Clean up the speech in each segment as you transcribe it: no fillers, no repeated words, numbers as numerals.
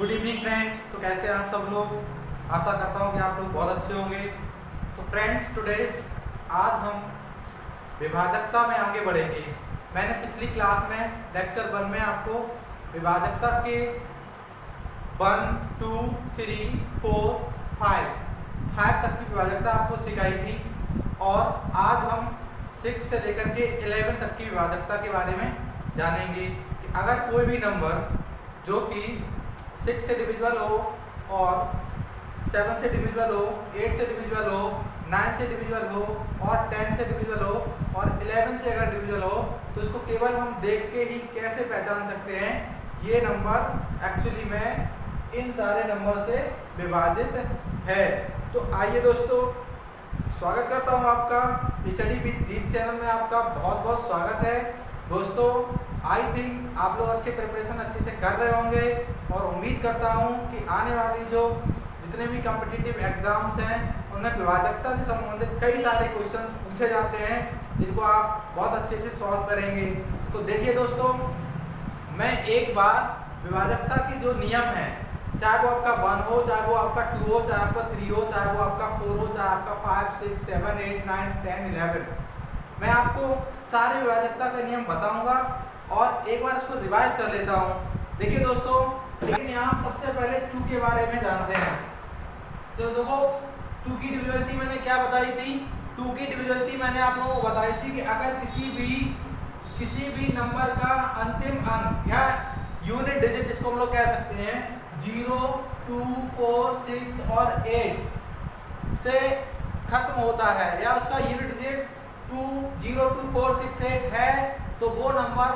Good evening friends. तो कैसे हैं आप सब लोग। आशा करता हूं कि आप लोग बहुत अच्छे होंगे। तो फ्रेंड्स टुडेज आज हम विभाजकता में आगे बढ़ेंगे। मैंने पिछली क्लास में लेक्चर 1 में आपको विभाजकता के 1, 2, 3, 4, 5 तक की विभाजकता आपको सिखाई थी और आज हम 6 से लेकर के 11 तक की विभाजकता के बारे में जानेंगे कि अगर कोई भी नंबर जो कि 6 से डिविजिबल हो और 7 से डिविजिबल हो, 8 से डिविजिबल हो, 9 से डिविजिबल हो और 10 से डिविजिबल हो और 11 से अगर डिविजिबल हो तो इसको केवल हम देख के ही कैसे पहचान सकते हैं ये नंबर एक्चुअली में इन सारे नंबर से विभाजित है। तो आइए दोस्तों, स्वागत करता हूं आपका स्टडी विद दीप चैनल में। आपका बहुत बहुत स्वागत है दोस्तों। आई थिंक आप लोग अच्छे प्रिपरेशन अच्छे से कर रहे होंगे और उम्मीद करता हूं कि आने वाली जो जितने भी कॉम्पिटिटिव एग्जाम्स हैं उनमें विभाजकता से संबंधित कई सारे क्वेश्चंस पूछे जाते हैं जिनको आप बहुत अच्छे से सॉल्व करेंगे। तो देखिए दोस्तों, मैं एक बार विभाजकता की जो नियम है, चाहे वो आपका 1 हो, चाहे वो आपका 2 हो, चाहे आपका 3 हो, चाहे वो आपका 4 हो, चाहे आपका 5, 6, 7, 8, 9, 10, 11, मैं आपको सारे विभाजकता का नियम बताऊंगा और एक बार इसको रिवाइज कर लेता हूं। देखिए दोस्तों, लेकिन यहाँ हम सबसे पहले 2 के बारे में जानते हैं। तो देखो 2 की डिविजिबिलिटी मैंने क्या बताई थी। 2 की डिविजिबिलिटी मैंने आप लोगों को बताई थी कि अगर किसी भी नंबर का अंतिम अंक या यूनिट डिजिट जिसको हम लोग कह सकते हैं 0, 2, 4, 6 और 8 से खत्म होता है या उसका यूनिट डिजिट 2, 0, 2, 4, 6, 8 है तो वो नंबर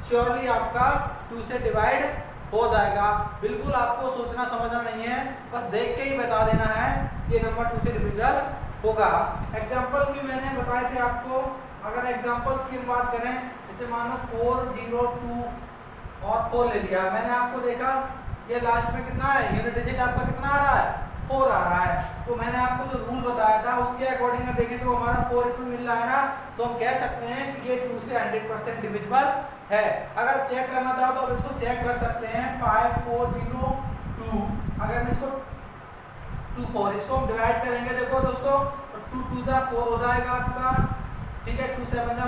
श्योरली आपका 2 से डिवाइड हो जाएगा। बिल्कुल आपको सोचना समझना नहीं है, बस देख के ही बता देना है कि नंबर 2 से डिविजिबल होगा। एग्जांपल भी मैंने बताए थे आपको। अगर एग्जांपल्स की बात करें, जैसे मानो 4, 0, 2 और 4 ले लिया, मैंने आपको देखा ये लास्ट में कितना है, यूनिट डिजिट आपका कितना आ रहा है, 4 आ रहा है। तो मैंने आपको जो रूल बताया था उसके अकॉर्डिंग में देखें तो हमारा 4 इसमें मिल रहा है ना, तो हम कह सकते हैं कि ये 2 से 100% डिविजिबल है। अगर चेक करना चाहो तो आप इसको चेक कर सकते हैं। 5, 4, 0, 2, अगर हम इसको 2, 4 इसको हम डिवाइड करेंगे देखो दोस्तों, तो 2, 2 जा 4 हो जाएगा आपका, ठीक है। 2, 7 जा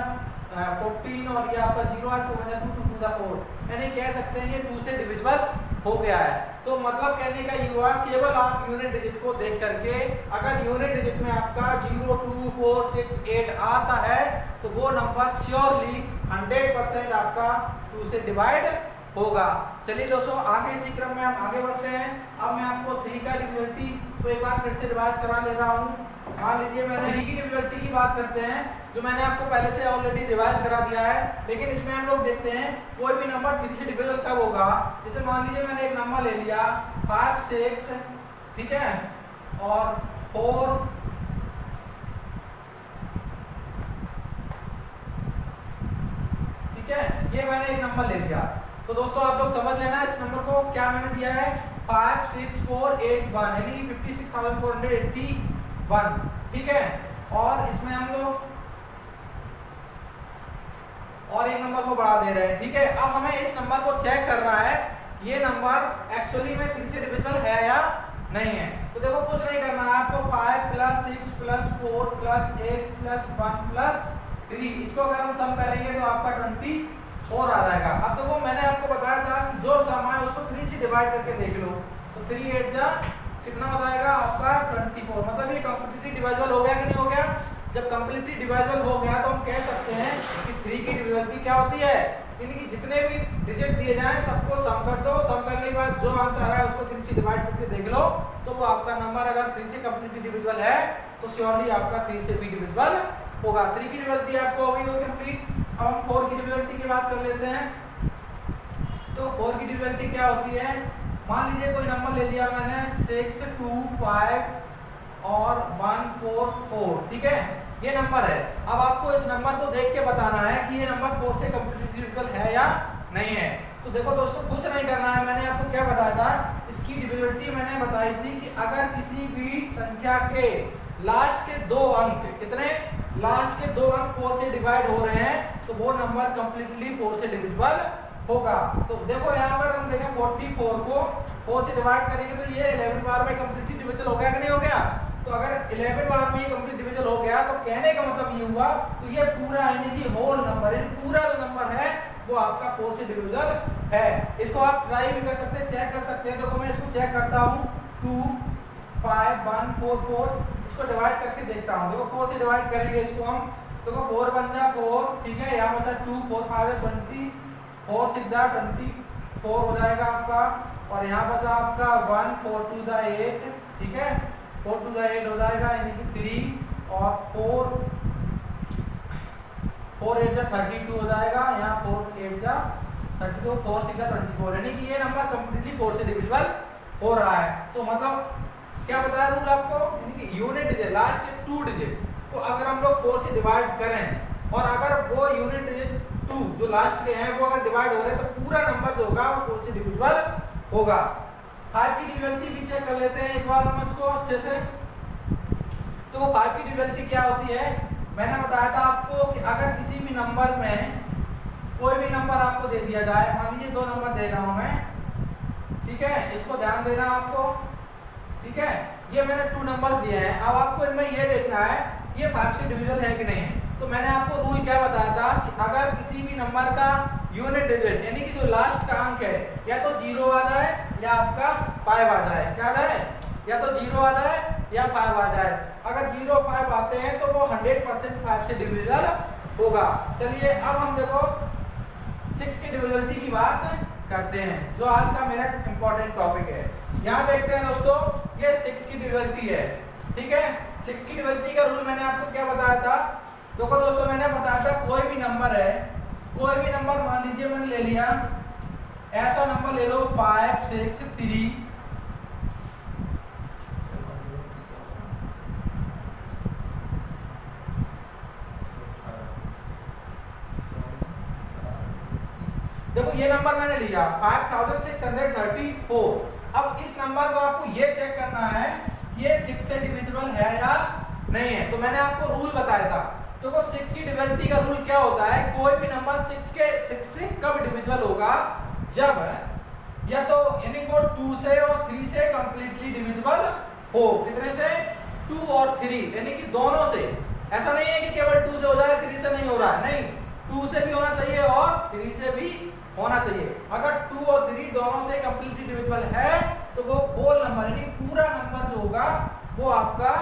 14 और ये आपका 0 और 2 जा 2, 2 जा 4, यानी कह सकते हैं ये 2 से डिविजिबल हो गया है। तो मतलब कहने का ये हुआ, केवल आप यूनिट डिजिट को देख करके अगर यूनिट डिजिट में आपका 0, 2, 4, 6, 8 आता है तो वो नंबर श्योरली 100% आपका 2 से डिवाइड होगा। चलिए दोस्तों, आगे इसी क्रम में हम आगे बढ़ते हैं। अब मैं आपको 3 का डिविजिबिलिटी को एक बार फिर से रिवाइज करा ले रहा हूँ। मान लीजिए मैंने 3 की डिविजिबिलिटी की बात करते हैं जो मैंने आपको पहले से ऑलरेडी रिवाइज करा दिया है, लेकिन इसमें हम लोग देखते हैं कोई भी नंबर 3 से डिविजिबल कब होगा। जैसे मान लीजिए मैंने एक नंबर ले लिया 5, 6, ठीक है, और 4, ठीक है, ये मैंने एक नंबर ले लिया। तो दोस्तों आप लोग समझ लेना इस नंबर को क्या मैंने दिया है, 5, 6, 4, 8, 1 यानी 56,481, ठीक है। और इसमें हम लोग और एक नंबर को बढ़ा दे रहे हैं, ठीक है। अब हमें इस नंबर को चेक करना है ये नंबर एक्चुअली में 3 से डिविजिबल है या नहीं है। तो देखो कुछ नहीं करना है आपको, 5 + 6 + 4 + 8 + 1 + 3, इसको अगर हम सम करेंगे तो आपका 24 आ जाएगा। अब देखो मैंने आपको बताया था कि जो सम है उसको 3 से डिवाइड करके देख लो, तो 3 8 जा कितना हो जाएगा आपका 24। मतलब ये कंप्लीटली डिविजिबल हो गया कि नहीं हो गया। जब कंप्लीटली डिविजिबल हो गया तो हम कह सकते हैं कि 3 की डिविजिबिलिटी क्या होती है, यानी कि जितने भी डिजिट दिए जाएं सबको सम कर दो, सम करने के बाद जो आंसर है उसको 3 से डिवाइड करके देख लो, तो वो आपका नंबर अगर 3 से कंप्लीटली डिविजिबल है तो श्योरली आपका 3 से भी डिविजिबल होगा। 3 की डिविजिबिलिटी आपको हो गई हो कंप्लीट। अब हम 4 की डिविजिबिलिटी की बात कर लेते हैं। तो 4 की डिविजिबिलिटी क्या होती है, मान लीजिए कोई नंबर ले लिया मैंने 6, 2, 5 और 1, 4, 4, ठीक है, ये नंबर है। अब आपको इस नंबर को देख के बताना है कि ये नंबर 4 से कंप्लीटली डिविजिबल है या नहीं है। तो देखो दोस्तों, कुछ नहीं करना है, मैंने आपको क्या बताया था, इसकी डिविजिबिलिटी मैंने बताई थी कि अगर किसी भी संख्या के लास्ट के 2 अंक, कितने, लास्ट के 2 अंक 4 से डिवाइड हो रहे हैं तो वो नंबर कंप्लीटली 4 से डिविजिबल होगा। तो देखो यहाँ पर हम देखें 44 को 4 से डिवाइड करेंगे तो ये 11 बार में कंप्लीटली डिविजिबल हो गया कि नहीं हो गया। तो अगर 11 बार में ये कंप्लीट डिविजिबल हो गया तो कहने का मतलब ये हुआ तो ये पूरा यानी कि होल नंबर है, पूरा जो नंबर है वो आपका 4 से डिविजिबल है। इसको आप ट्राई भी कर सकते हैं, चेक कर सकते हैं। देखो मैं इसको चेक करता हूँ 2 5 1 4 4 इसको डिवाइड करके देखता हूँ। देखो 4 से डिवाइड करेंगे इसको हम, देखो 4 बन जा 4, ठीक है, यहाँ बचा 2 4 5 20 4 6 जा 24 हो जाएगा आपका, और यहाँ बचा आपका 1 4 2 जा 8, ठीक है, 4 2 जा 8 हो जाएगा यानी कि 3, और 4 8 जा 32 हो जाएगा, यहाँ 4 8 जा 32, 4 6 जा 24, यानी कि ये नंबर कंप्लीटली 4 से डिविजिबल हो रहा है। तो मतलब क्या बताया रूल आपको, यानी कि यूनिट डिजिट लास्ट के 2 डिजिट को अगर हम लोग 4 से डिवाइड करें और अगर वो यूनिट डिजिट 2 जो लास्ट के हैं वो अगर डिवाइड हो रहे हैं तो पूरा नंबर जो होगा वो 4 से डिविजिबल होगा। 5 की डिविजिबिलिटी भी चेक कर लेते हैं एक बार हम इसको अच्छे से। तो 5 की डिविजिबिलिटी क्या होती है, मैंने बताया था आपको कि अगर किसी भी नंबर में कोई भी नंबर आपको दे दिया जाए, मान लीजिए 2 नंबर दे रहा हूं मैं, ठीक है, इसको ध्यान देना आपको, ठीक है, ये मैंने 2 नंबर्स दिए हैं। अब आपको इनमें ये देखना है ये 5 से डिविजिबल है कि नहीं है। तो मैंने आपको रूल क्या बताया था कि अगर किसी भी नंबर का यूनिट डिजिट यानी कि जो लास्ट का अंक है या तो 0 आ जाए या आपका 5 आ जाए, क्या आ जाए, या तो 0 आ जाए या 5 आ जाए। अगर 0 5 आते हैं तो वो 100% 5 से डिविजिबल होगा। चलिए अब हम देखो 6 की डिविजिबिलिटी की बात करते हैं जो आज का मेरा इंपॉर्टेंट टॉपिक है। यहाँ देखते हैं दोस्तों, ये 6 की डिविजिबिलिटी है, ठीक है। 6 की डिविजिबिलिटी का रूल मैंने आपको क्या बताया था, देखो दोस्तों मैंने बताया था कोई भी नंबर है, कोई भी नंबर मान लीजिए मैंने ले लिया, ऐसा नंबर ले लो 5 6 3, देखो ये नंबर मैंने लिया 5634। अब इस नंबर को आपको ये चेक करना है ये 6 से डिविजिबल है या नहीं है। तो मैंने आपको रूल बताया था, देखो 6 की डिविजिबिलिटी का रूल क्या होता है, कोई भी नंबर 6 से कब डिविजिबल होगा, जब या तो यानी वो 2 से और 3 से कंप्लीटली डिविजिबल हो। कितने से, 2 और 3, यानी कि दोनों से। ऐसा नहीं है कि केवल 2 से हो जाए 3 से नहीं हो रहा है, नहीं, 2 से भी होना चाहिए और 3 से भी होना चाहिए। अगर 2 और 3 दोनों से कंप्लीटली डिविजिबल है तो वो होल नंबर यानी पूरा नंबर जो होगा वो आपका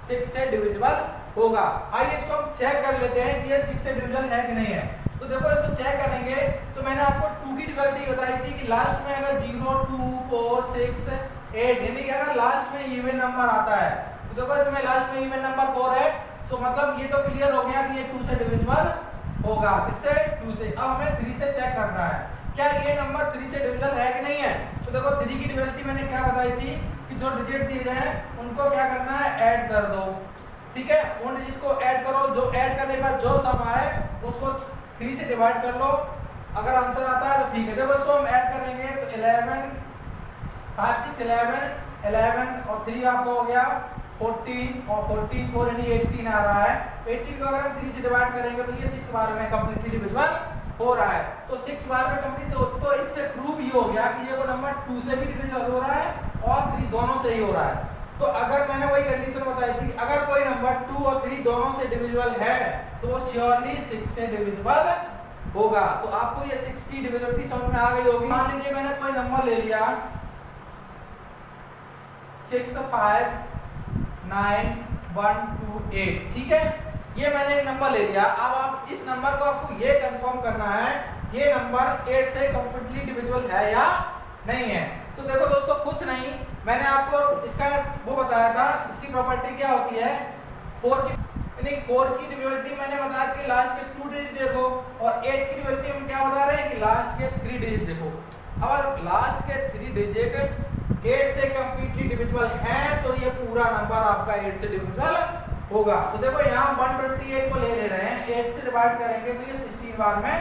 6 से डिविजिबल होगा। आइए इसको हम चेक कर लेते हैं कि ये 6 से डिविजिबल है कि नहीं है। तो देखो इसको चेक करेंगे तो मैंने आपको 2 की डिविजिबिलिटी बताई थी कि लास्ट में अगर 0 2 4 6 8 यानी कि अगर लास्ट में इवन नंबर आता है तो देखो इसमें लास्ट में इवन नंबर 4 है, तो मतलब ये तो क्लियर हो गया कि ये 2 से डिविजिबल होगा। इससे 2 से। अब हमें 3 से चेक करना है क्या ये नंबर 3 से डिविजिबल है कि नहीं है। तो देखो 3 की डिविजिबिलिटी मैंने क्या बताई थी कि जो डिजिट दिए गए हैं उनको क्या करना है, ऐड कर दो, ठीक है, उन डिजिट को ऐड करो, जो ऐड करने के बाद जो सम आए उसको 3 से डिवाइड कर लो, अगर आंसर आता है तो ठीक है। देखो इसको हम ऐड करेंगे तो 11 5 6 11 और 3 आपका हो गया 14 और 14 4 यानी 18 आ रहा है। 18 को अगर हम 3 से डिवाइड करेंगे तो ये 6 बार में कंप्लीटली डिविजिबल हो रहा है। तो 6 बार में कंप्लीट तो इससे प्रूव ये हो गया कि ये को नंबर 2 से भी डिविजिबल हो रहा है और 3 दोनों से ही हो रहा है। तो अगर मैंने वही कंडीशन बताई थी अगर कोई नंबर 2 और 3 दोनों से डिविजिबल है तो वो श्योरली 6 से डिविजिबल होगा। तो आपको ये 6 की डिविजिबिलिटी समझ में आ गई होगी। मान लीजिए मैंने कोई नंबर ले लिया 6 5 9 1 2 8, ठीक है, ये मैंने एक नंबर ले लिया। अब आप इस नंबर को आपको ये कंफर्म करना है ये नंबर 8 से कंप्लीटली डिविजिबल है या नहीं है। तो देखो दोस्तों कुछ नहीं, मैंने आपको इसका वो बताया था, इसकी प्रॉपर्टी क्या होती है, 4 की यानी 4 की डिविजिबिलिटी मैंने बताया कि लास्ट के 2 डिजिट देखो, और 8 की डिविजिबिलिटी हम क्या बता रहे हैं कि लास्ट के 3 डिजिट देखो। अगर लास्ट के 3 डिजिट 8 से कंप्लीटली डिविजिबल है तो ये पूरा नंबर आपका 8 से डिविजिबल होगा। तो देखो यहाँ 128 को ले रहे हैं, 8 से डिवाइड करेंगे तो ये 16 बार में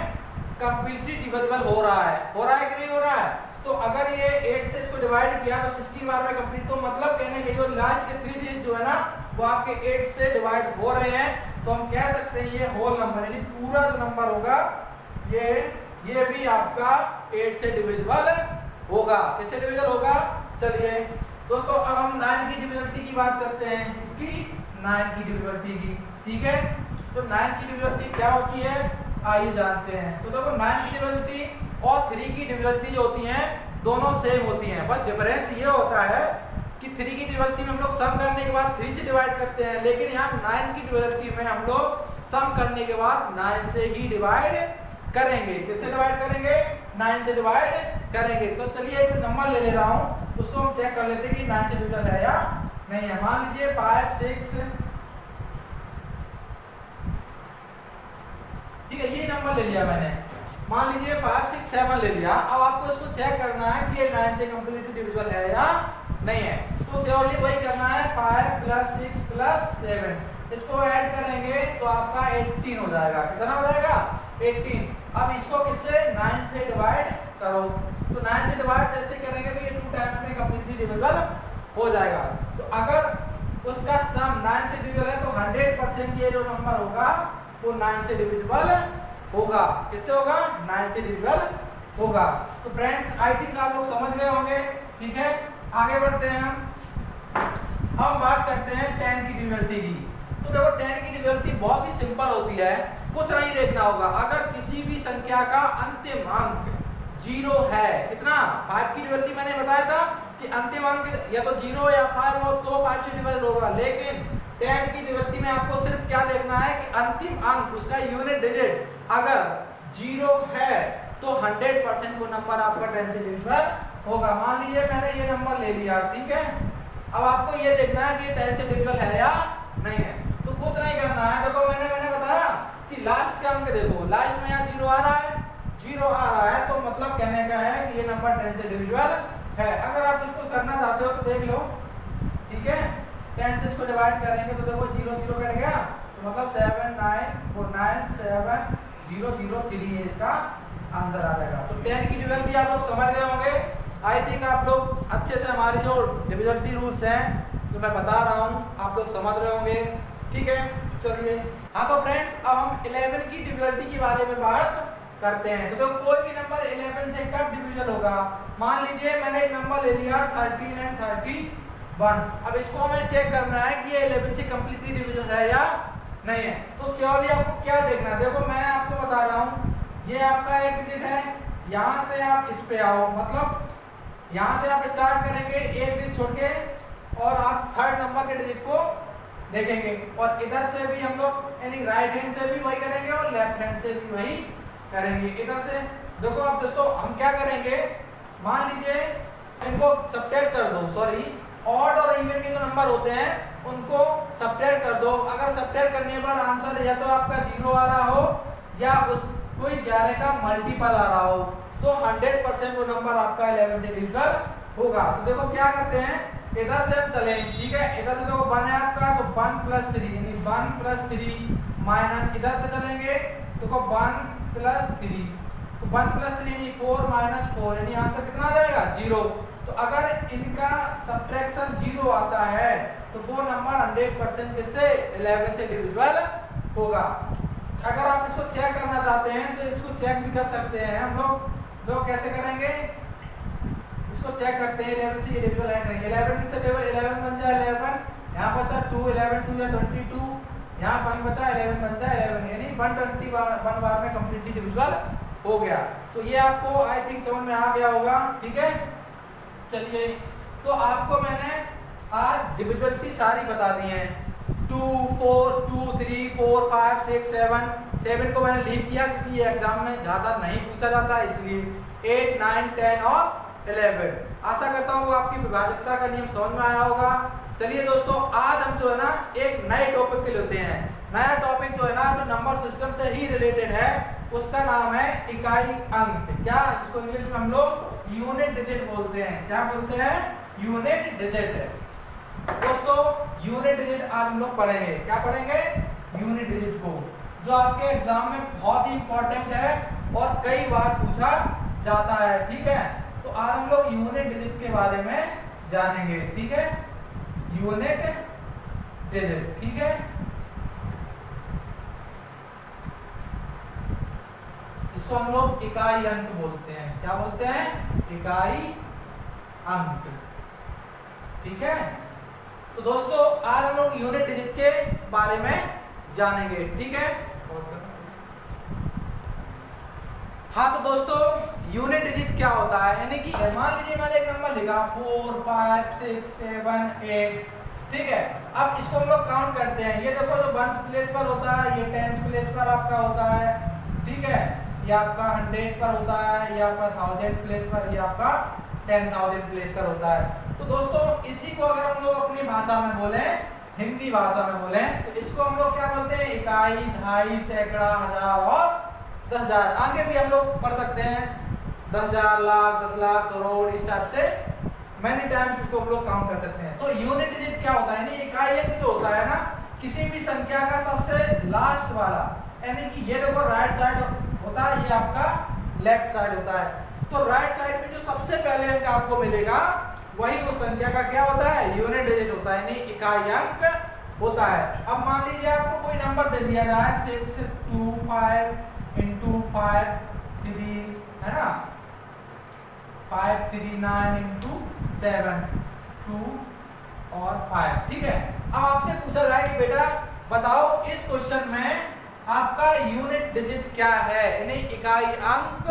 कंप्लीटली डिविजिबल हो रहा है कि नहीं हो रहा है। तो अगर ये 8 से इसको डिवाइड किया तो 16 बार में कंप्लीट, तो मतलब कहने के लिए लास्ट के 3 डिजिट जो है ना वो आपके 8 से डिवाइड हो रहे हैं। तो हम कह सकते हैं ये होल नंबर यानी पूरा जो नंबर होगा ये भी आपका 8 से डिविजिबल होगा। किससे डिविजिबल होगा, चलिए दोस्तों, अब हम 9 की डिविजिबिलिटी की बात करते हैं, इसकी 9 की डिविजिबिलिटी की। ठीक है, तो 9 की डिविजिबिलिटी क्या होती है आइए जानते हैं। तो देखो 9 की डिविजिबिलिटी और 3 की डिविजिबिलिटी जो होती हैं दोनों सेम होती हैं, बस डिफरेंस ये होता है कि 3 की डिविजिबिलिटी में हम लोग सम करने के बाद 3 से डिवाइड करते हैं, लेकिन यहाँ 9 की डिविजिबिलिटी में हम लोग सम करने के बाद 9 से ही डिवाइड करेंगे। किससे डिवाइड करेंगे? 9 से डिवाइड करेंगे। तो चलिए एक नंबर ले रहा हूँ, उसको हम चेक कर लेते हैं कि 9 से डिविजिबल है या नहीं है। मान लीजिए 5 6, ठीक है, ये नंबर ले लिया मैंने। मान लीजिए 5 6 7 ले लिया। अब आपको इसको चेक करना है कि ये 9 से कंप्लीटली डिविजिबल है या नहीं है। तो श्योरली वही करना है, 5 + 6 + 7, इसको ऐड करेंगे तो आपका 18 हो जाएगा। कितना हो जाएगा? 18। अब इसको किससे? 9 से डिवाइड करो। तो 9 से डिवाइड जैसे करेंगे तो ये 2 टाइम्स में कंप्लीटली डिविजिबल हो जाएगा। तो अगर उसका सम 9 से डिविजिबल है तो 100% ये जो नंबर होगा वो 9 से डिविजिबल होगा। किससे होगा? 9 से डिविजिबल होगा। तो फ्रेंड्स आई थिंक आप लोग समझ गए होंगे। ठीक है, आगे बढ़ते हैं हम बात करते हैं 10 की डिविजिबिलिटी की। तो देखो 10 की डिविजिबिलिटी बहुत ही सिंपल होती है, कुछ नहीं देखना होगा। अगर किसी भी संख्या का अंतिम अंक 0 है, कितना? 5 की डिविजिबिलिटी मैंने बताया था कि अंतिम अंक या तो 0 या 5 हो तो 5 से डिवाइड होगा, लेकिन 10 की डिविजिबिलिटी में आपको सिर्फ क्या देखना है कि अंतिम अंक उसका यूनिट डिजिट अगर 0 है तो 100% वो नंबर आपका 10 से डिविजिबल होगा। मान लीजिए मैंने ये नंबर ले लिया, ठीक है। अब आपको ये देखना है कि ये 10 से डिविजिबल है या नहीं है। तो कुछ नहीं करना है, देखो मैंने बताया कि लास्ट का अंक देखो, लास्ट में यहाँ 0 आ रहा है, 0 आ रहा है तो मतलब कहने का है कि ये नंबर 10 से डिविजिबल है। अगर आप इसको करना चाहते हो तो देख लो, ठीक है। 10 से इसको डिवाइड करेंगे तो देखो 0 0 कट गया, तो मतलब 7 9 4 9 7 0 0 3 इसका आंसर आ जाएगा। तो 10 की डिविजिबिलिटी आप लोग समझ गए होंगे। आई थिंक आप लोग अच्छे से हमारे जो डिविजिबिलिटी रूल्स हैं जो मैं बता रहा हूँ आप लोग समझ रहे होंगे। ठीक है, चलिए हाँ तो फ्रेंड्स अब हम 11 की डिविजिबिलिटी के बारे में बात करते हैं। तो कोई भी नंबर 11 से कब डिविजिबल होगा? मान लीजिए मैंने एक नंबर ले लिया 13 एंड 31। अब इसको हमें चेक करना है कि ये 11 से कंप्लीटली डिविजिबल है या नहीं है। तो श्योरली आपको क्या देखना है, देखो मैं आपको बता रहा हूँ ये आपका एक डिजिट है, यहाँ से आप इस पे आओ, मतलब यहाँ से आप स्टार्ट करेंगे एक डिजिट छोड़ के और आप थर्ड नंबर के डिजिट को देखेंगे, और इधर से भी हम लोग यानी राइट हैंड से भी वही करेंगे और लेफ्ट हैंड से भी वही करेंगे। इधर से देखो आप दोस्तों हम क्या करेंगे, मान लीजिए इनको सब्ट्रैक्ट कर दो, सॉरी ऑड और इवन के जो नंबर होते हैं उनको सब्ट्रैक्ट कर दो। अगर सब्ट्रैक्ट करने पर आंसर या तो आपका 0 आ रहा हो या उस कोई 11 का मल्टीपल आ रहा हो तो 100% वो नंबर आपका 11 से डिविजिबल होगा। तो देखो क्या करते हैं, इधर से हम चलें, ठीक है। इधर से देखो 1 है आपका तो 1 + 3 यानी 1 + 3 माइनस इधर से चलेंगे देखो 1 + 3 तो 1 + 3 यानी 4 - 4 यानी आंसर कितना आ जाएगा? 0। तो अगर इनका सब्ट्रैक्शन 0 आता है तो वो नंबर 100% किससे? 11 से डिविजिबल होगा। अगर आप इसको चेक करना चाहते हैं तो इसको चेक भी कर सकते हैं हम लोग कैसे करेंगे, इसको चेक करते हैं 11 से ये डिविजिबल है नहीं। 11 किससे डिविजिबल? 11 बन जाए 11, यहाँ बचा 2, 11 2 या 22, यहाँ 1 बचा 11 बन जाए 11 यानी 121 बार में कंप्लीटली डिविजिबल हो गया। तो ये आपको आई थिंक समझ में आ गया होगा। ठीक है, चलिए तो आपको मैंने आज डिविजिबिलिटी सारी बता दी है। 2 4 2 3 4 5 6 7 को मैंने लीव किया क्योंकि ये एग्जाम में ज़्यादा नहीं पूछा जाता इसलिए। 8 9 10 और 11 आशा करता हूँ वो आपकी विभाजकता का नियम समझ में आया होगा। चलिए दोस्तों आज हम जो है ना एक नए टॉपिक के लेते हैं। नया टॉपिक जो है ना जो नंबर सिस्टम से ही रिलेटेड है उसका नाम है इकाई अंक। क्या जिसको इंग्लिश में हम लोग यूनिट डिजिट बोलते हैं। क्या बोलते हैं? Unit digit. दोस्तों यूनिट डिजिट आज हम लोग पढ़ेंगे। क्या पढ़ेंगे? यूनिट डिजिट को, जो आपके एग्जाम में बहुत ही इंपॉर्टेंट है और कई बार पूछा जाता है। ठीक है, तो आज हम लोग यूनिट डिजिट के बारे में जानेंगे। ठीक है, यूनिट डिजिट। ठीक है, इसको हम लोग इकाई अंक बोलते हैं। क्या बोलते हैं? इकाई अंक। ठीक है। तो दोस्तों आज हम लोग यूनिट डिजिट के बारे में जानेंगे, ठीक है। हाँ तो दोस्तों यूनिट डिजिट क्या होता है, यानी कि मान लीजिए मैंने एक नंबर लिखा 4 5 6 7 8, ठीक है। अब इसको हम लोग काउंट करते हैं। ये देखो जो 1s प्लेस पर होता है ये 10s प्लेस पर आपका होता है, ठीक है। ये आपका 100 पर होता है, ये आपका 1000 प्लेस पर, ये आपका 10,000 प्लेस पर होता है। तो दोस्तों इसी को अगर हम लोग अपनी भाषा में बोले, हिंदी भाषा में बोले, तो इसको हम लोग क्या बोलते हैं, इकाई, दहाई, सैकड़ा, हजार और 10,000। आगे भी हम लोग पढ़ सकते हैं 10,000, लाख, 10 लाख, करोड़, इस टाइप से मैनी टाइम्स इसको हम लोग काउंट कर सकते हैं। तो यूनिट डिजिट क्या होता है, इकाई अंक जो होता है ना किसी भी संख्या का सबसे लास्ट वाला, यानी कि ये देखो राइट साइड होता है, ये आपका लेफ्ट साइड होता है। तो राइट साइड में जो सबसे पहले अंक आपको मिलेगा वही उस संख्या का क्या होता है, यूनिट डिजिट होता है, यानी इकाई अंक होता है। अब मान लीजिए आपको कोई नंबर दे दिया जाए 6 2 5 into 5 3 है ना, 5 3 9 into 7 2 और 5, ठीक है। अब आपसे पूछा जाए कि बेटा बताओ इस क्वेश्चन में आपका यूनिट डिजिट क्या है, यानी इकाई अंक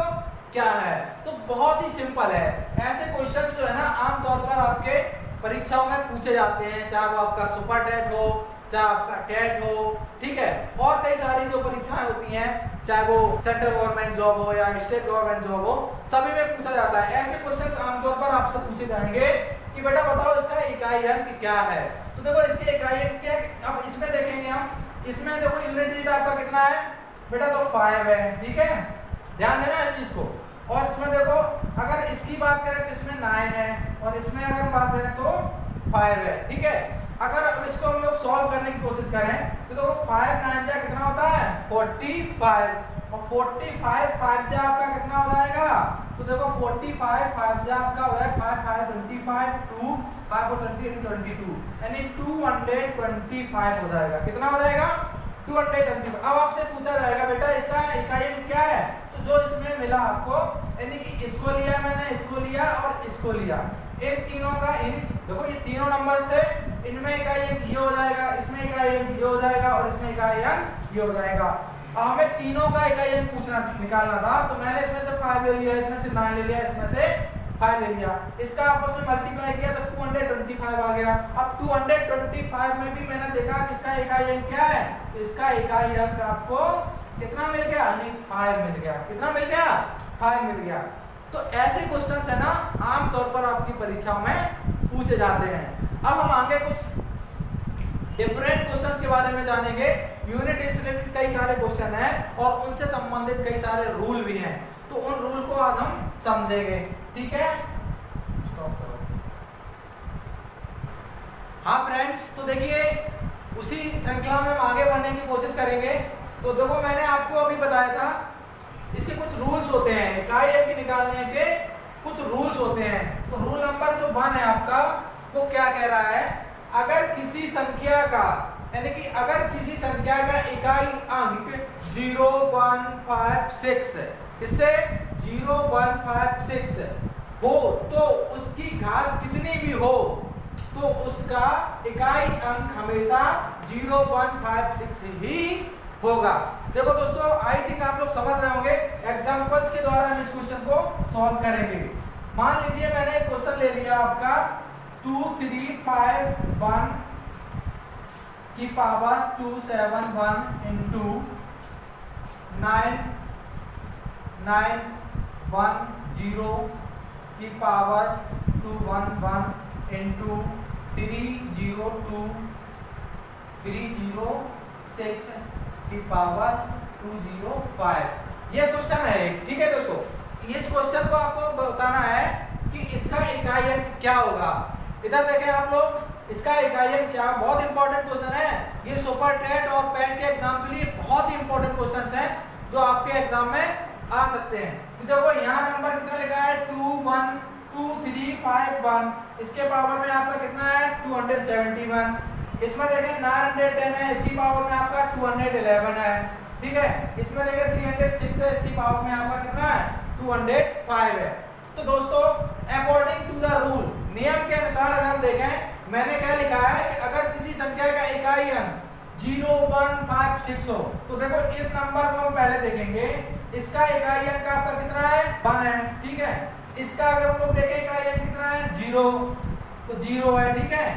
क्या है। तो बहुत ही सिंपल है। ऐसे क्वेश्चन जो है ना आमतौर पर आपके परीक्षाओं में पूछे जाते हैं, चाहे वो आपका सुपर टेट हो, चाहे आपका टेट हो, ठीक है, और कई सारी जो परीक्षाएं होती हैं, चाहे वो सेंट्रल गवर्नमेंट जॉब हो या स्टेट गवर्नमेंट जॉब हो, सभी में पूछा जाता है। ऐसे क्वेश्चंस आमतौर पर आपसे पूछे जाएंगे कि बेटा बताओ इसका इकाई अंक क्या है। तो देखो इसके इकाई अंक क्या है, अब इसमें देखेंगे हम, इसमें देखो यूनिट डिजिट आपका कितना है बेटा, तो 5 है, ठीक है, ध्यान देना इस चीज को। और इसमें देखो अगर इसकी बात करें तो इसमें 9 है, और इसमें अगर बात करें तो 5 है, ठीक है। अगर अब इसको हम लोग सॉल्व करने की कोशिश करें तो देखो 5 9 जा कितना होता है 45, और 45 5 जा आपका कितना हो जाएगा, तो देखो 45 5 जा आपका हो जाएगा 5 5 25 2 5 और 20 22, यानी 225 हो जाएगा। कितना हो जाएगा 225। अब आपसे पूछा जाएगा बेटा इसका इकाई अंक क्या है, तो जो इसमें मिला आपको, यानी कि इसको लिया मैंने, इसको लिया और इसको लिया, इन तीनों का, देखो ये तीनों नंबर्स थे, इनमें इकाई अंक ये हो जाएगा, इसमें इकाई अंक ये हो जाएगा और इसमें इकाई अंक ये हो जाएगा। अब हमें तीनों का इकाई अंक पूछना निकालना था, तो मैंने इसमें से 5 ले लिया, इसमें से 9 ले लिया, इसमें से 5 ले लिया, इसका आपस में मल्टीप्लाई किया तो 225 आ गया। अब 225 में भी मैंने देखा कि इसका इकाई अंक क्या है, इसका इकाई अंक आपको कितना मिल गया, यानी 5 मिल गया। कितना मिल गया, 5 मिल गया। तो ऐसे क्वेश्चंस है ना आमतौर पर आपकी परीक्षाओं में पूछे जाते हैं। अब हम आगे कुछ डिफरेंट क्वेश्चंस के बारे में जानेंगे। यूनिट से रिलेटेड कई सारे क्वेश्चन हैं और उनसे संबंधित कई सारे रूल भी हैं, तो उन रूल को आज हम समझेंगे, ठीक है। स्टॉप करो। हाँ फ्रेंड्स, तो देखिए उसी श्रृंखला में हम आगे बढ़ने की कोशिश करेंगे। तो देखो मैंने आपको अभी बताया था इसके कुछ रूल्स होते हैं, इकाई अंक निकालने के कुछ रूल्स होते हैं। तो रूल नंबर जो 1 है आपका, वो क्या कह रहा है, अगर किसी संख्या का, यानी कि अगर किसी संख्या का इकाई अंक 0 1 5 6, किससे 0 1 5 6 हो, तो उसकी घात कितनी भी हो तो उसका इकाई अंक हमेशा 0 1 5 6 ही होगा। देखो दोस्तों आई थिंक आप लोग समझ रहे होंगे, एग्जांपल्स के द्वारा हम इस क्वेश्चन को सॉल्व करेंगे। मान लीजिए मैंने एक क्वेश्चन ले लिया आपका 2 3 5 1 की पावर 271 into 9 9 1 0 की पावर 211 into 302 306 की पावर 205। ये क्वेश्चन है, ठीक है दोस्तों। इस क्वेश्चन को आपको बताना है कि इसका इकाई अंक क्या होगा। इधर देखें आप लोग, इसका इकाई अंक क्या, बहुत इंपॉर्टेंट क्वेश्चन है ये। सुपर टेट और पेट के एग्जाम के लिए बहुत ही इंपॉर्टेंट क्वेश्चन है जो आपके एग्जाम में आ सकते हैं। तो देखो यहाँ नंबर कितना लिखा है 2 1 2 3 5 1, इसके पावर में आपका कितना है 271। इसमें देखें 910 है, इसकी पावर में आपका 211 है, ठीक है। इसमें देखें 306 है, इसकी पावर में आपका कितना है 205 है। तो दोस्तों अकॉर्डिंग टू द रूल नियम के अनुसार अगर हम देखें, मैंने क्या लिखा है कि अगर किसी संख्या का इकाई अंक 0, 1, 5, 6 हो, तो देखो इस नंबर को हम पहले देखेंगे, इसका इकाई अंक आपका कितना है, 1 है, ठीक है। इसका अगर हम लोग देखें इकाई अंक कितना है, 0, तो 0 है, ठीक है।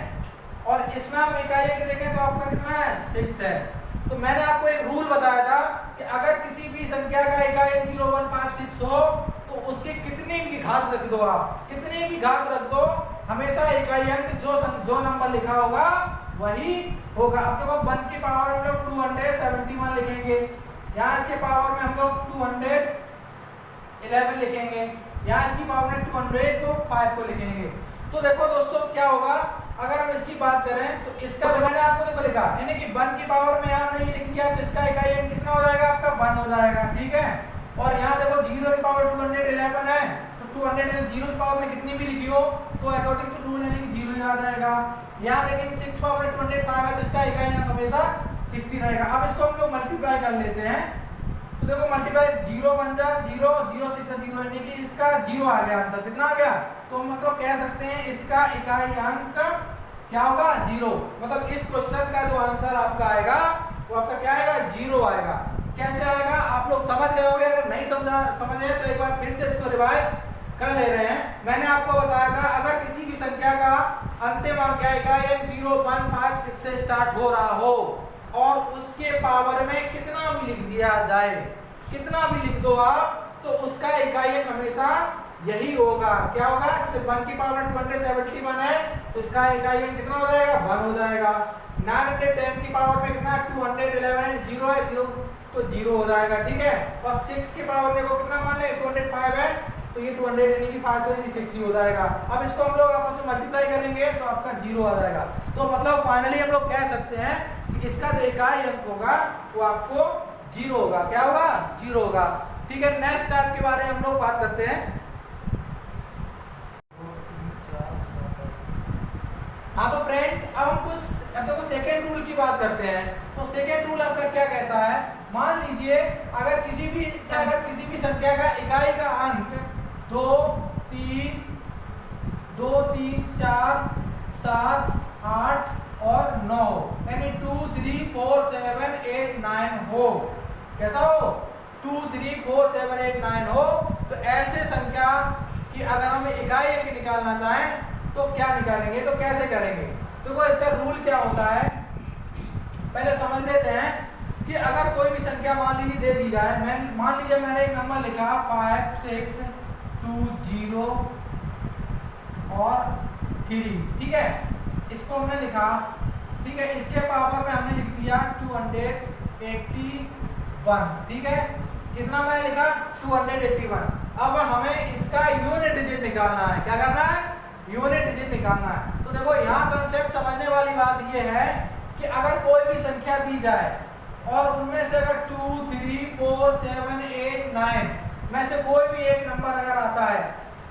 और इसमें हम इकाई अंक देखें तो आपका कितना है, 6 है। तो मैंने आपको एक रूल बताया था कि अगर किसी भी संख्या का इकाई अंक 0, 1, 5, 6 हो, तो उसके कितनी भी घात रख दो, आप कितनी भी घात रख दो, हमेशा इकाई अंक जो नंबर लिखा होगा वही होगा। अब देखो 1 की पावर हम लोग 271 लिखेंगे, यहाँ इसके पावर में हम लोग 211 लिखेंगे, यहाँ इसकी पावर में 200 को 5 को लिखेंगे। तो देखो दोस्तों क्या होगा, अगर हम इसकी बात करें तो इसका जो मैंने आपको देखो लिखा, यानी कि 1 की पावर में यहाँ नहीं लिख दिया, तो इसका इकाई अंक कितना हो जाएगा, आपका 1 हो जाएगा, ठीक है। और यहाँ देखो 0 की पावर 211 है, तो 200 0 की पावर में कितनी भी लिखी हो तो अकॉर्डिंग टू रूल यानी कि 0 आ जाएगा। यहाँ देखेंगे 6 पावर 205 है, तो इसका इकाई अंक हमेशा 6 ही रहेगा। अब इसको हम लोग मल्टीप्लाई कर लेते हैं, तो देखो मल्टीप्लाई 0 बन जा 0, 0 6 0 यानी कि इसका 0 आ गया, आंसर कितना आ गया, तो मतलब कह सकते हैं इसका इकाई अंक क्या होगा, 0। मतलब इस क्वेश्चन का जो आंसर आपका आएगा वो आपका क्या आएगा, 0 आएगा। कैसे आएगा आप लोग समझ गए होंगे, अगर नहीं समझे तो एक बार फिर से इसको रिवाइज कर ले रहे हैं। मैंने आपको बताया था अगर किसी भी संख्या का अंतिम अंक क्या इकाई अंक 0, 1, 5, 6 से स्टार्ट हो रहा हो और उसके पावर में कितना भी लिख दिया जाए, कितना भी लिख दो आप, तो उसका इकाई अंक हमेशा यही होगा, क्या होगा, जैसे 1 की पावर 271 है, तो इसका इकाई अंक कितना हो जाएगा, 1 हो जाएगा। 910 की पावर में कितना 211 0 है, 0 तो 0 हो जाएगा, ठीक है। और 6 की पावर देखो कितना मान ले 205 है, तो ये 200 यानी कि 5 तो यानी 6 ही हो जाएगा। अब इसको हम लोग आपस में मल्टीप्लाई करेंगे तो आपका 0 आ जाएगा। तो मतलब फाइनली हम लोग कह सकते हैं कि इसका जो इकाई अंक होगा वो आपको 0 होगा, क्या होगा, 0 होगा, ठीक है। नेक्स्ट टाइप के बारे में हम लोग बात करते हैं। हाँ तो फ्रेंड्स अब देखो सेकेंड रूल की बात करते हैं। तो सेकेंड रूल आपका क्या कहता है, मान लीजिए अगर किसी भी संख्या का इकाई का अंक 2, 3, 4, 7, 8 और 9 यानी 2, 3, 4, 7, 8, 9 हो, कैसा हो, 2, 3, 4, 7, 8, 9 हो, तो ऐसे संख्या की अगर हमें इकाई अंक निकालना चाहें तो क्या निकालेंगे, तो कैसे करेंगे। देखो इसका रूल क्या होता है, पहले समझ लेते हैं कि अगर कोई भी संख्या मान लीजिए दे दी जाए, मान लीजिए मैंने एक नंबर लिखा 5, 6, 2, 0 और 3, ठीक है, इसको हमने लिखा, ठीक है। इसके पावर में हमने लिख दिया 281, ठीक है। कितना मैंने लिखा 281। अब हमें इसका यूनिट डिजिट निकालना है, क्या करना है, यूनिट डिजिट निकालना है। तो देखो यहाँ कंसेप्ट समझने वाली बात यह है कि अगर कोई भी संख्या दी जाए और उनमें से अगर 2, 3, 4, 7, 8, 9 में से कोई भी एक नंबर अगर आता है,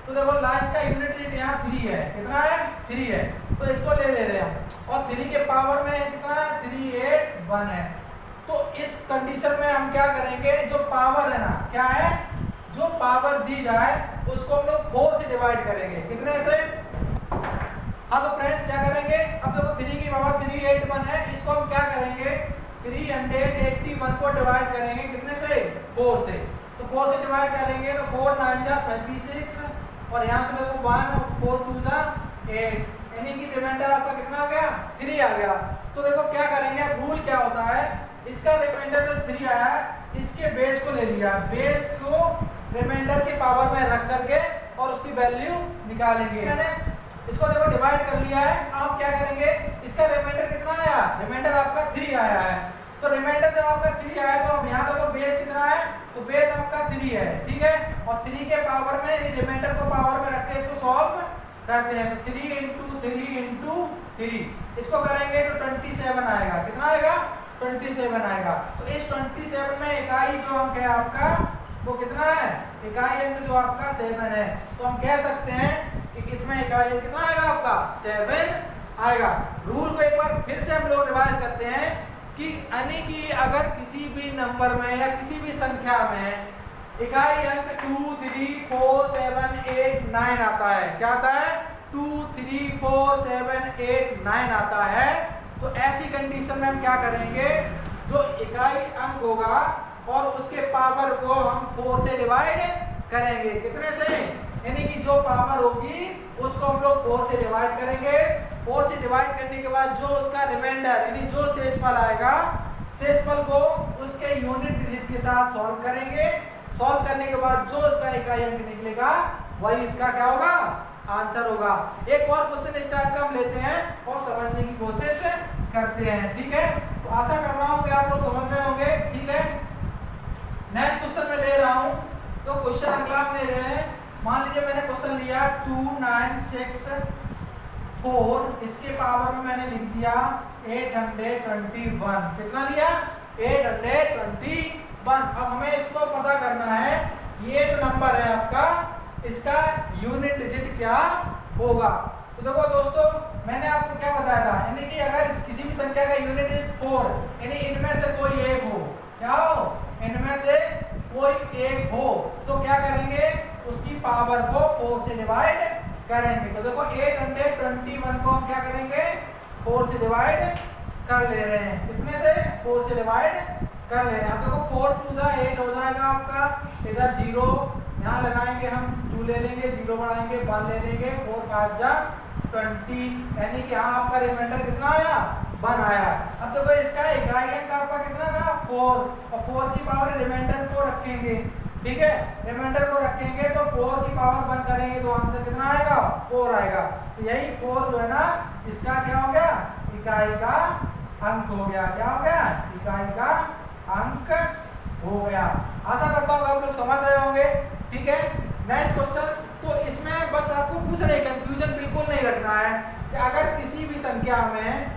तो देखो लास्ट का यूनिट डिजिट यहाँ 3 है, कितना है, 3 है, तो इसको ले रहे हैं हम, और 3 के पावर में कितना है, 381 है। तो इस कंडीशन में हम क्या करेंगे, जो पावर है ना, क्या है, जो पावर दी जाए उसको हम लोग 4 से डिवाइड करेंगे, कितने से, हाँ तो फ्रेंड्स क्या करेंगे, अब देखो 3 की पावर 381 है, इसको हम क्या करेंगे 381 को डिवाइड करेंगे कितने से, 4 से। तो 4 से डिवाइड करेंगे तो 4 9 जा 36 और यहाँ से देखो 1 और 4 2 जा 8, यानी कि रिमाइंडर आपका कितना आ गया, 3 आ गया। तो देखो क्या करेंगे, रूल क्या होता है, इसका रिमाइंडर जो 3 आया इसके बेस को ले लिया, बेस को रिमाइंडर के पावर में रख करके और उसकी वैल्यू निकालेंगे। मैंने इसको देखो डिवाइड कर लिया है, आप क्या करेंगे, इसका रिमाइंडर कितना आया, रिमाइंडर आपका 3 आया है। तो रिमाइंडर जब आपका 3 आया तो अब यहाँ देखो बेस कितना है, तो बेस आपका 3 है, ठीक है। और 3 के पावर में रिमाइंडर को पावर में रख के इसको सॉल्व करते हैं, तो 3 × 3 × 3 इसको करेंगे तो 27 आएगा, कितना आएगा, 27 आएगा। तो इस 27 में इकाई जो अंक है आपका वो कितना है, इकाई अंक जो आपका 7 है। तो हम कह सकते हैं कि इसमें इकाई अंक कितना आएगा आपका, 7 आएगा। रूल को एक बार फिर से हम लोग रिवाइज करते हैं कि यानी कि अगर किसी भी नंबर में या किसी भी संख्या में इकाई अंक 2, 3, 4, 7, 8, 9 आता है, क्या आता है, 2, 2 3 4 7 8 9 आता है, तो ऐसी कंडीशन में हम क्या करेंगे, जो इकाई अंक होगा और उसके पावर को हम 4 से डिवाइड करेंगे। कितने से, यानी कि जो पावर होगी उसको हम लोग 4 से डिवाइड करेंगे। 4 से डिवाइड करने के बाद जो उसका रिमाइंडर यानी जो शेषफल आएगा, शेषफल को उसके यूनिट डिजिट के साथ सॉल्व करेंगे। सॉल्व करने के बाद जो उसका इकाई अंक निकलेगा वही इसका क्या होगा, आंसर होगा। एक और क्वेश्चन इस टाइप का हम लेते हैं और समझने की कोशिश करते हैं। ठीक है, तो आशा कर रहा हूं कि आप लोग समझ रहे होंगे। ठीक है, नेक्स्ट क्वेश्चन मैं ले रहा हूं, तो क्वेश्चन अगला आप ले रहे हैं। मान लीजिए मैंने क्वेश्चन लिया 2 9 6 4, इसके पावर में मैंने लिख दिया 821। कितना लिया, 821। अब हमें इसको पता करना है, ये जो नंबर है आपका, इसका यूनिट डिजिट क्या होगा। तो देखो दोस्तों, मैंने आपको क्या बताया था, यानी कि अगर किसी भी संख्या का यूनिट डिजिट 4, यानी इनमें से कोई एक हो, क्या हो, इनमें से कोई एक हो, तो क्या करेंगे, उसकी पावर को 4 से डिवाइड करेंगे। तो देखो 821 को हम क्या करेंगे, 4 से डिवाइड कर ले रहे हैं। कितने से, 4 से डिवाइड कर ले रहे हैं। अब देखो 4 2 जा 8 हो जाएगा आपका, इधर 0 यहाँ लगाएंगे, हम 2 ले लेंगे, 0 बढ़ाएंगे, 1 ले लेंगे, 4 5 जा 20, यानी कि यहाँ आपका रिमाइंडर कितना आया, 1 आया। अब देखो इसका इकाई अंक आपका कितना था, 4, और 4 की पावर रिमाइंडर को रखेंगे। ठीक है, रिमाइंडर को रखेंगे तो 4 की पावर 1 करेंगे तो आंसर कितना आएगा, 4 आएगा। तो यही 4 जो है ना, इसका क्या हो गया, इकाई का अंक हो गया। क्या हो गया, इकाई का अंक हो गया। आशा करता हूँ आप लोग समझ रहे होंगे। ठीक है, नेक्स्ट क्वेश्चन, तो इसमें बस आपको कुछ नहीं, कंफ्यूजन बिल्कुल नहीं रखना है कि अगर किसी भी संख्या में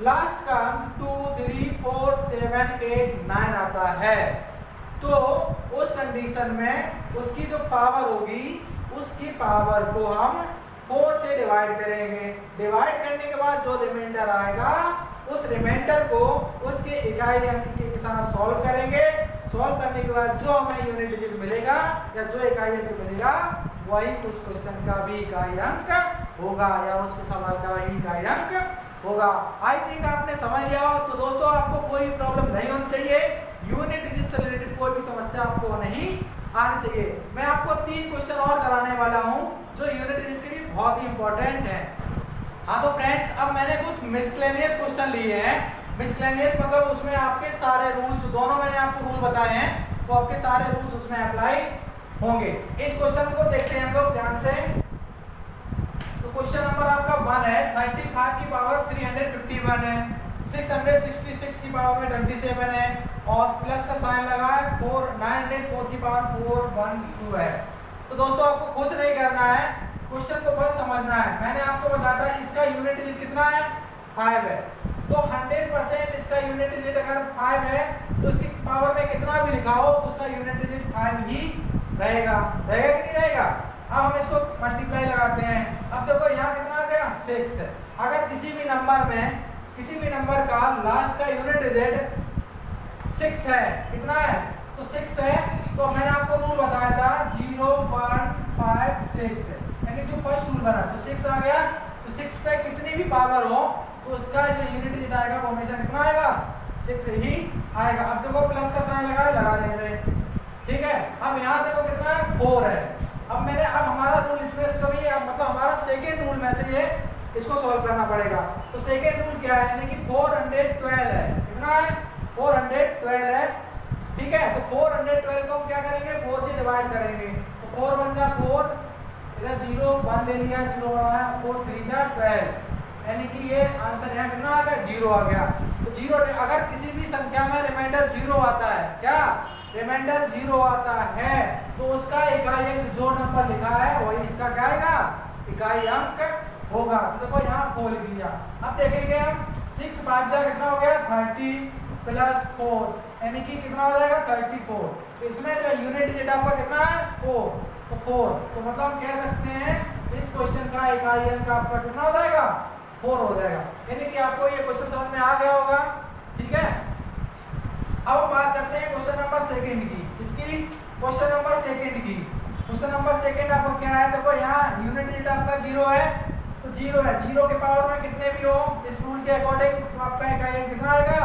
लास्ट का अंक 2 3 4 7 8 9 आता है, तो उस कंडीशन में उसकी जो पावर होगी, उसकी पावर को हम 4 से डिवाइड करेंगे। डिवाइड करने के बाद जो रिमाइंडर आएगा, उस रिमाइंडर को उसके इकाई अंक के साथ सॉल्व करेंगे। सॉल्व करने के बाद जो हमें यूनिट डिजिट मिलेगा या जो इकाई अंक मिलेगा, वही उस क्वेश्चन का भी इकाई अंक होगा या उस सवाल का ही इकाई अंक होगा। आई थिंक आपने समझ लिया हो। तो दोस्तों, आपको कोई प्रॉब्लम नहीं होनी चाहिए, यूनिट डिजिट से रिलेटेड कोई भी समस्या आपको नहीं आनी चाहिए। मैं आपको 3 क्वेश्चन और कराने वाला हूँ जो यूनिट डिजिट के लिए बहुत ही इंपॉर्टेंट है। हाँ, तो फ्रेंड्स, अब मैंने कुछ मिसलेनियस क्वेश्चन लिए हैं। मिसलेनियस मतलब उसमें आपके सारे रूल्स, दोनों मैंने आपको रूल बताए हैं, तो आपके सारे रूल्स उसमें अप्लाई होंगे। इस क्वेश्चन को देखते हैं हम लोग ध्यान से। तो क्वेश्चन नंबर आपका 1 है, 35 की पावर 351 है, 666 की पावर में 27 है, और प्लस का साइन लगा है, 904 की पावर 412 है। तो दोस्तों, आपको कुछ नहीं करना है, क्वेश्चन को बस समझना है। मैंने आपको बताया था इसका यूनिट डिजिट कितना है, 5 है। तो 100% इसका यूनिट डिजिट अगर 5 है, तो इसकी पावर में कितना भी लिखा हो, तो उसका यूनिट डिजिट 5 ही रहेगा। रहेगा कि नहीं रहेगा। अब हम इसको मल्टीप्लाई लगाते हैं। अब देखो यहाँ कितना आ गया, 6 है। अगर किसी भी नंबर में, किसी भी नंबर का लास्ट का यूनिट डिजिट 6 है, कितना है, तो 6 है, तो मैंने आपको रूल बताया था 0 1 5 6 है, यानी जो फर्स्ट रूल बना, तो 6 आ गया। तो 6 पे कितनी भी पावर हो, तो उसका जो यूनिट डिजिट आएगा वो हमेशा कितना आएगा, 6 ही आएगा। अब देखो प्लस का साइन लगा ले रहे, ठीक है। अब यहाँ देखो कितना है, 4 है। अब हमारा रूल इसमें तो नहीं है, मतलब हमारा सेकेंड रूल में से ये इसको सॉल्व करना पड़ेगा। तो सेकेंड रूल क्या है, यानी कि 412 है। कितना है, 412 है, ठीक है। तो 412 को हम क्या करेंगे, 4 से डिवाइड करेंगे। तो 4 1 जा 4, इधर 0 1 ले लिया, 0 बढ़ाया, 4 3 जा 12, यानी कि ये आंसर यहाँ कितना आ गया, 0 आ गया। तो 0, अगर किसी भी संख्या में रिमाइंडर 0 आता है, क्या रिमाइंडर 0 आता है, तो उसका इकाई अंक जो नंबर लिखा है वही इसका क्या आएगा, इकाई अंक होगा। तो देखो यहाँ 4 लिख लिया। अब देखेंगे हम 6 5 जा कितना हो गया, 30 प्लस 4, यानी कि कितना हो जाएगा, 34। तो इसमें जो यूनिट डिजिट आपका कितना है, 4, तो 4। तो मतलब हम कह सकते हैं इस क्वेश्चन का इकाई अंक आपका कितना हो जाएगा, 4 हो जाएगा। यानी कि आपको ये क्वेश्चन समझ में आ गया होगा, ठीक है। अब हम बात करते हैं क्वेश्चन नंबर सेकंड की। इसकी क्वेश्चन नंबर सेकंड की, क्वेश्चन नंबर सेकंड आपको क्या है, देखो यहाँ यूनिट डिजिट आपका 0 है, जीरो है, जीरो के पावर में कितने भी हो इस रूल के अकॉर्डिंग तो आपका इकाई कितना आएगा,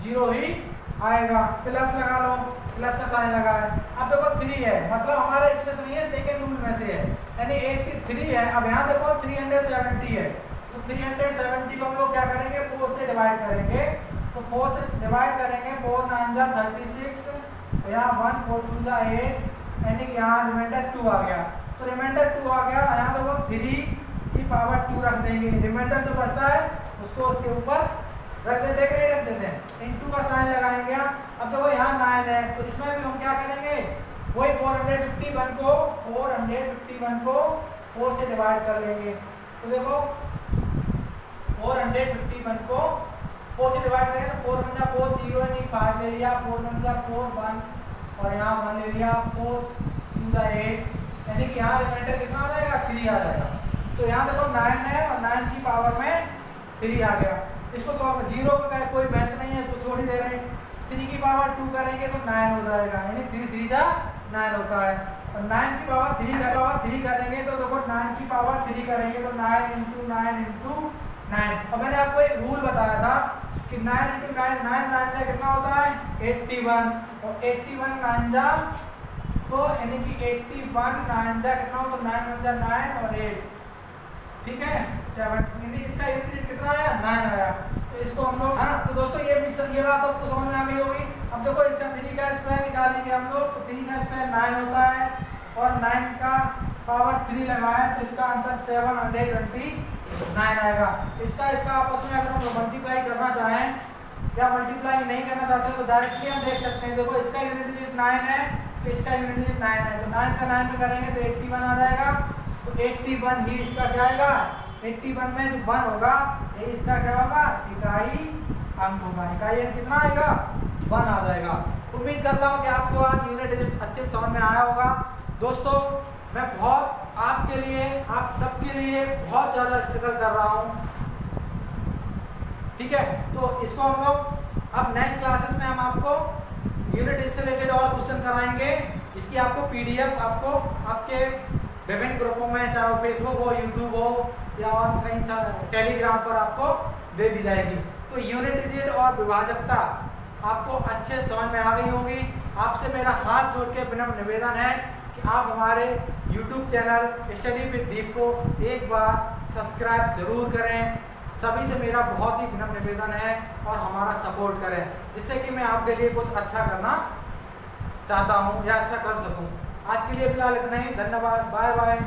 जीरो ही आएगा। प्लस लगा लो, प्लस का साइन लगा है। अब देखो 3 है, मतलब हमारा इसमें से नहीं है, सेकेंड रूल में से है, यानी 83 है। अब यहाँ देखो 370 है, तो 370 को हम लोग क्या करेंगे, 4 से डिवाइड करेंगे। तो 4 से डिवाइड करेंगे, 4 9 जा 36, यहाँ 1 4 2 जा 8, यानी कि यहाँ रिमाइंडर 2 आ गया। तो रिमाइंडर 2 आ गया, यहाँ देखो 3 की पावर 2 रख देंगे, रिमाइंडर जो बचता है उसको उसके ऊपर रख देते हैं, रख देते हैं, इनटू का साइन लगाएंगे। अब देखो यहाँ 9 है, तो इसमें भी हम क्या करेंगे, वही 451 को 4 से डिवाइड कर लेंगे। तो देखो 451 को 4 से डिवाइड करेंगे तो 4 1 जा 4 0 नहीं 5 ले लिया, 4 1 जा 4 1 और यहाँ 1 ले लिया, 4 2 जा 8, यानी कि यहाँ रिमाइंडर कितना आ जाएगा, 3 आ जाएगा। तो यहाँ देखो 9 है और 9 की पावर में 3 आ गया। इसको सॉल्व, जीरो का कोई महत्व नहीं है, इसको छोड़ ही दे रहे हैं। 3 की पावर 2 करेंगे तो 9 हो जाएगा, यानी 3 3 जा 9 होता है। और 9 की पावर 3 करेंगे तो देखो 9 की पावर 3 करेंगे तो 9 × 9 × 9। और मैंने आपको एक रूल बताया था कि 9 × 9 9 जा कितना होता है, 81, और 81 9 जा तो यानी कि 81 9 जा कितना हो, तो 9 1 जा 9 और 8, ठीक है 7, यानी इसका यूनिट कितना आया, 9 आया। तो इसको हम लोग है ना, तो दोस्तों ये बात आपको समझ में आ गई होगी। अब देखो इसका 3 का स्क्वायर निकालेंगे हम लोग, तो 3 का स्क्वायर 9 होता है और 9 का पावर 3 लगाए तो इसका आंसर 729 आएगा। इसका आपस में अगर हम मल्टीप्लाई करना चाहें या मल्टीप्लाई नहीं करना चाहते तो डायरेक्टली हम देख सकते हैं। देखो इसका यूनिट डिजिट 9 है तो इसका यूनिट डिजिट 9 है, तो 9 का 9 में करेंगे तो 81 आ जाएगा। तो 81 ही इसका क्या आएगा, 81 में जो 1 होगा ये इसका क्या होगा, इकाई अंक होगा। इकाई अंक कितना आएगा, 1 आ जाएगा। उम्मीद करता हूँ कि आपको आज यूनिट डिजिट अच्छे समझ में आया होगा। दोस्तों मैं बहुत आपके लिए, आप सबके लिए बहुत ज़्यादा स्ट्रगल कर रहा हूँ, ठीक है। तो इसको हम लोग अब नेक्स्ट क्लासेस में हम आपको यूनिट डिजिट से रिलेटेड और क्वेश्चन कराएंगे। इसकी आपको पीडीएफ आपको आपके विभिन्न ग्रुपों में, चाहे वो फेसबुक हो, यूट्यूब हो या और कहीं टेलीग्राम पर आपको दे दी जाएगी। तो यूनिट डिजिट और विभाजकता आपको अच्छे समझ में आ गई होगी। आपसे मेरा हाथ जोड़ के विनम्र निवेदन है कि आप हमारे यूट्यूब चैनल स्टडी विद दीप को एक बार सब्सक्राइब जरूर करें। सभी से मेरा बहुत ही विनम्र निवेदन है और हमारा सपोर्ट करें, जिससे कि मैं आपके लिए कुछ अच्छा करना चाहता हूँ या अच्छा कर सकूँ। आज के लिए फिलहाल इतना ही, धन्यवाद, बाय बाय।